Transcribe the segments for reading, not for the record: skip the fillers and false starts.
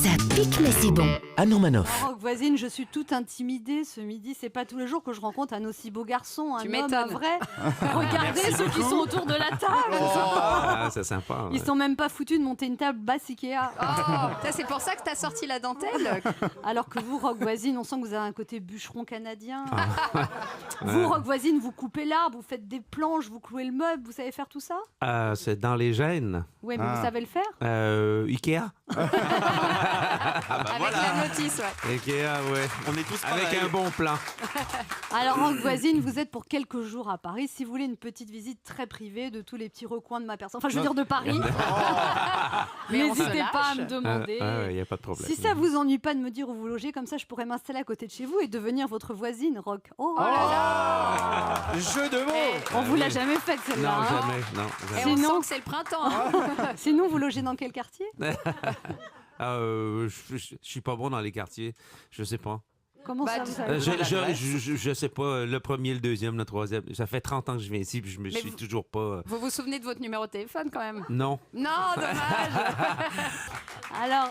Ça pique mais c'est bon. Anne Romanoff. Rock voisine, je suis toute intimidée ce midi. C'est pas tous les jours que je rencontre un aussi beau garçon, un Tu homme, m'étonnes. un vrai. Regardez ceux qui sont autour de la table. Ah, c'est sympa. Ils sont même pas foutus de monter une table basse Ikea. Ça, c'est pour ça que t'as sorti la dentelle. Alors que vous, Rock voisine, on sent que vous avez un côté bûcheron canadien. Ouais. Vous, Rock voisine, vous coupez l'arbre, vous faites des planches, vous clouez le meuble, vous savez faire tout ça? C'est dans les gènes. Ouais, mais vous savez le faire? Ikea. Avec la notice, ouais. Ikea, ouais. On est tous Avec pareils. un bon plan. Alors, Rock voisine, vous êtes pour quelques jours à Paris. Si vous voulez une petite visite très privée de tous les petits recoins de ma personne, enfin, je veux dire de Paris, Mais on se n'hésitez pas à lâche. me demander. Il n'y a pas de problème. Si ça vous ennuie pas de me dire où vous logez, comme ça, je pourrais m'installer à côté de chez vous et devenir votre voisine, Rock. Oh, là là. Jeu de mots. On vous l'a jamais faite, Non, celle-là. hein. jamais. Non, Et jamais. on Sinon- sent que c'est le printemps. hein. Sinon, vous logez dans quel quartier? Je suis pas bon dans les quartiers. Je sais pas. Comment Bah, ça, vous Euh, savez? je sais pas. Le premier, le deuxième, le troisième. Ça fait 30 ans que je viens ici puis je me Mais suis vous- toujours pas... Vous vous souvenez de votre numéro de téléphone quand même? Non. Non, dommage. Alors,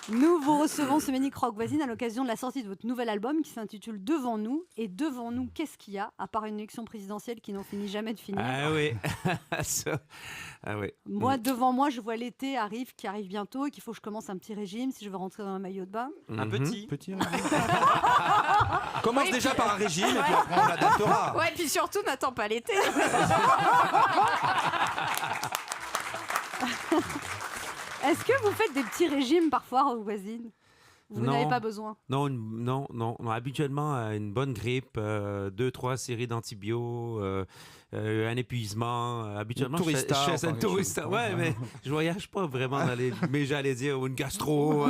nous vous recevons ce Ménic Rock voisine à l'occasion de la sortie de votre nouvel album qui s'intitule Devant nous. Et devant nous, qu'est-ce qu'il y a, à part une élection présidentielle qui n'en finit jamais de finir? Ah oui. Ça. Ah oui. Moi, devant moi, je vois l'été qui arrive bientôt et qu'il faut que je commence un petit régime si je veux rentrer dans un maillot de bain. Un Mhm. petit. Petit. Commence déjà par un régime et puis après on l'adaptera. Ouais, puis surtout, n'attends pas l'été. Est-ce que vous faites des petits régimes parfois, Rock voisine? Vous Non. n'avez pas besoin. Non, non. Habituellement, une bonne grippe, 2-3 séries d'antibiotiques, un épuisement. Habituellement, Une tourista, je fais enfin, une tourista. Ouais, mais je voyage pas vraiment dans les... Mais j'allais dire, ou une gastro.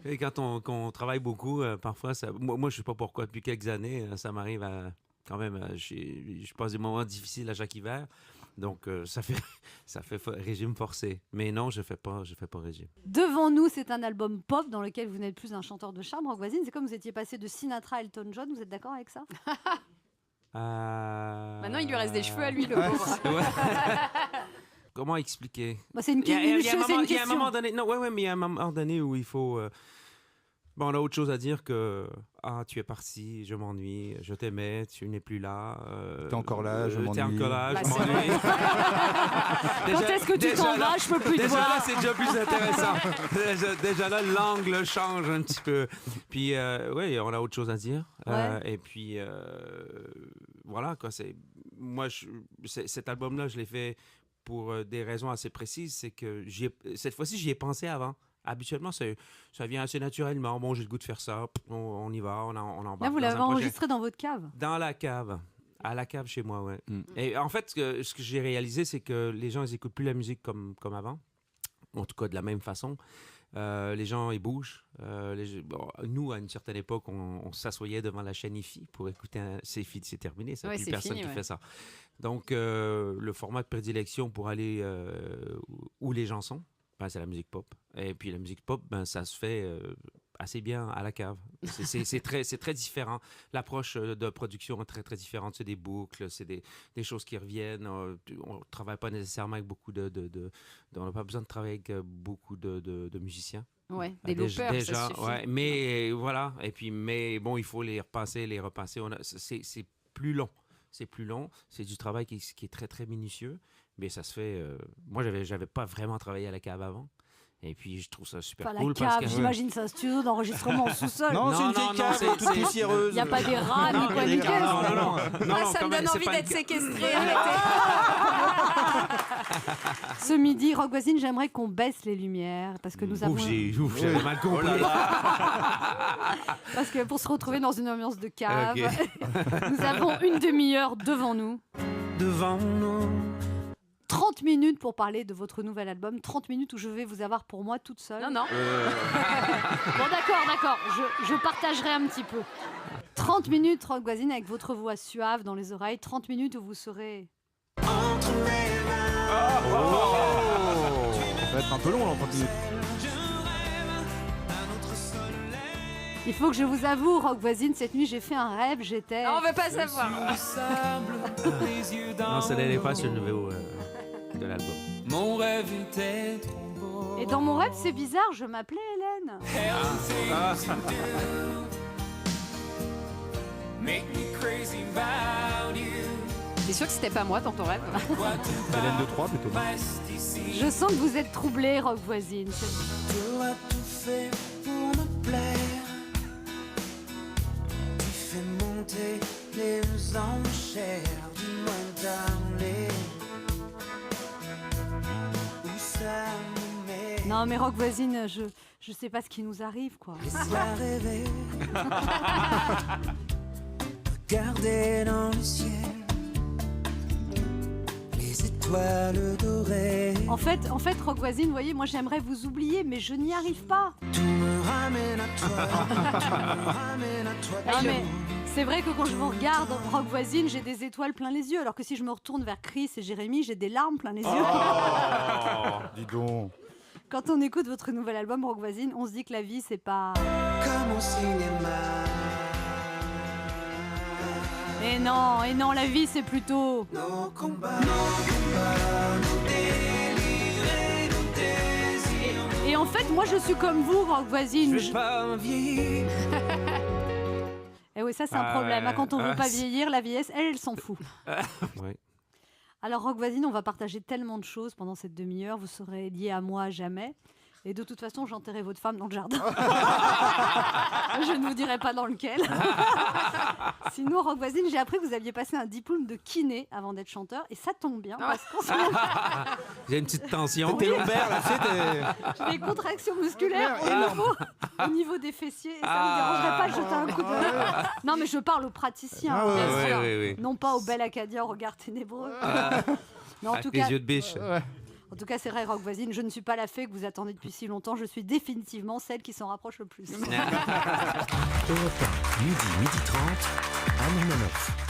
Et quand on travaille beaucoup, parfois, ça... moi, je sais pas pourquoi, depuis quelques années, ça m'arrive à... Quand même, je passe des moments difficiles à chaque hiver. Donc, ça fait régime forcé. Mais non, je fais pas régime. Devant nous, c'est un album pop dans lequel vous n'êtes plus un chanteur de charme, Rock voisine. C'est comme vous étiez passé de Sinatra à Elton John. Vous êtes d'accord avec ça? Maintenant, il lui reste des cheveux à lui, le pauvre. Ouais. Comment expliquer? Bah, c'est une Il y a un c'est une moment- il y a un question. moment donné, non, ouais, mais il y a un moment donné où il faut. Bon, on a autre chose à dire que tu es parti, je m'ennuie, je t'aimais, tu n'es plus là. T'es encore là, je m'ennuie. T'es encore là, Bah, je c'est m'ennuie. Quand est-ce que tu t'en vas? Je peux plus te Déjà là, voir. c'est déjà plus intéressant. Déjà là, l'angle change un petit peu. Puis, oui, on a autre chose à dire. Ouais. Et puis, voilà, quoi. Moi, cet album-là, je l'ai fait pour des raisons assez précises. C'est que cette fois-ci, j'y ai pensé avant. Habituellement, ça vient assez naturellement. Bon, j'ai le goût de faire ça. On y va, on embarque. Là, vous dans l'avez un projet. enregistré dans votre cave. Dans la cave. À la cave chez moi, ouais. Mm. Et en fait, ce que j'ai réalisé, c'est que les gens, ils n'écoutent plus la musique comme avant. En tout cas, de la même façon. Les gens, ils bougent. Nous, à une certaine époque, on s'assoyait devant la chaîne IFI pour écouter c'est terminé. Ça, Ouais, plus c'est personne fini, qui ouais. fait ça. Donc, le format de prédilection pour aller où les gens sont, ben, c'est la musique pop. Et puis la musique pop, ben, ça se fait assez bien à la cave. C'est très différent. L'approche de production est très, très différente. C'est des boucles, c'est des choses qui reviennent. On ne travaille pas nécessairement avec beaucoup on n'a pas besoin de travailler avec beaucoup de musiciens. Ouais, des Déjà- loopers, déjà, ça suffit. ouais, mais voilà. Et puis, mais bon, il faut les repasser. C'est plus long. C'est plus long. C'est du travail qui est très, très minutieux. Mais ça se fait... Moi, j'avais pas vraiment travaillé à la cave avant. Et puis, je trouve ça super Pas cool. la cave, parce que... j'imagine, c'est un studio d'enregistrement en sous-sol. Non, c'est une Non, vieille non, cave c'est- toute c'est- poussiéreuse. Il n'y a pas des rats ni quoi il y ni a des qu'est-ce. rats, non. Ah, ça quand me même, donne c'est envie pas d'être une- séquestré. Arrêtez. Ce midi, Rock voisine, j'aimerais qu'on baisse les lumières parce que nous avons... J'avais mal compris. Parce que pour se retrouver dans une ambiance de cave, Ok. nous avons une demi-heure devant nous. Devant nous. 30 minutes pour parler de votre nouvel album. 30 minutes où je vais vous avoir pour moi toute seule. Non, non. Bon, d'accord. Je partagerai un petit peu. 30 minutes, Rock voisine, avec votre voix suave dans les oreilles. 30 minutes où vous serez... Ça va être un peu long là en 30 minutes. Il faut que je vous avoue, Rock voisine, cette nuit, j'ai fait un rêve. J'étais... On veut pas savoir. Non, ça n'allait pas sur le nouveau de l'album. Mon rêve était trop beau. Et dans mon rêve, c'est bizarre, je m'appelais Hélène. T'es sûr que c'était pas moi dans ton rêve? Hélène de Troyes plutôt. Je sens que vous êtes troublée, Rock Voisine. Tu as tout fait pour me plaire. Tu fais monter les enchères. Dis-moi, darling, où ça me met. Non, mais Rock Voisine, je sais pas ce qui nous arrive, quoi. Laisse-la rêver. Regardez dans le ciel les étoiles dorées. En fait, Rock Voisine, vous voyez, moi j'aimerais vous oublier, mais je n'y arrive pas. Tout me ramène à toi. Tout me ramène à toi. Ah, mais c'est vrai que quand je vous regarde, Rock Voisine, j'ai des étoiles plein les yeux, alors que si je me retourne vers Chris et Jérémy, j'ai des larmes plein les yeux. Dis donc. Quand on écoute votre nouvel album, Rock Voisine, on se dit que la vie, c'est pas... Comme au cinéma. Et non, la vie, c'est plutôt... Nos combats, nos délires et nos désirs. Et en fait, moi, je suis comme vous, Rock Voisine. Je veux pas vieillir. Et oui, ça, c'est un problème. ouais. Quand on veut Ah, pas c'est- vieillir, la vieillesse, elle s'en fout. Ouais. Alors, Rock Voisine, on va partager tellement de choses pendant cette demi-heure. Vous serez liés à moi à jamais. Et de toute façon, j'enterrai votre femme dans le jardin. Je ne vous dirai pas dans lequel. Sinon, Rock Voisine, j'ai appris que vous aviez passé un diplôme de kiné avant d'être chanteur. Et ça tombe bien, parce qu'en ce moment, J'ai une petite tension. T'es lombaire là, tu sais, t'es- j'ai des contractions musculaires au niveau des fessiers. Et ça ne me dérangerait pas de jeter un coup de... Non, mais je parle aux praticiens. Ah ouais, bien ouais, sûr. ouais, ouais. Non pas au bel Acadien au regard ténébreux. Mais en Avec tout les cas, yeux de biche. En tout cas, c'est vrai, Rock Voisine, je ne suis pas la fée que vous attendez depuis si longtemps. Je suis définitivement celle qui s'en rapproche le plus. Europe 1, midi 30, Anne Romanoff.